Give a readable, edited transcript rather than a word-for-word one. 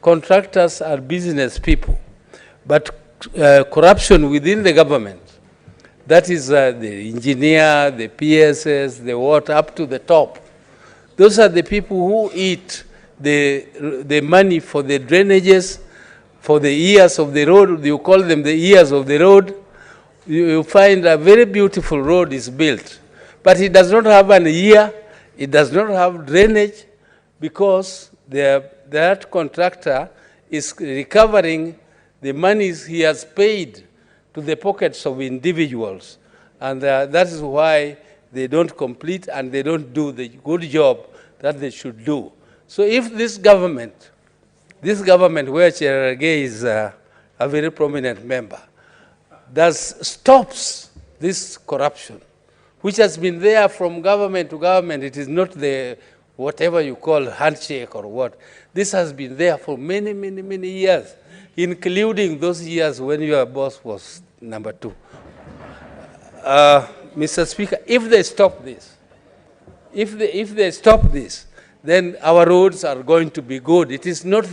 contractors are business people, but corruption within the government, that is the engineer, the PSS, the what, up to the top. Those are the people who eat the money for the drainages, for the ears of the road. You call them the ears of the road. You find a very beautiful road is built, but it does not have an ear, it does not have drainage, because that contractor is recovering the monies he has paid to the pockets of individuals. And that is why they don't complete and they don't do the good job that they should do. So if this government where Cherargei is a very prominent member, stops this corruption, which has been there from government to government. It is not the whatever you call handshake or what. This has been there for many, many, many years, including those years when your boss was number 2. Mr. Speaker, if they stop this, if they stop this, then our roads are going to be good. It is not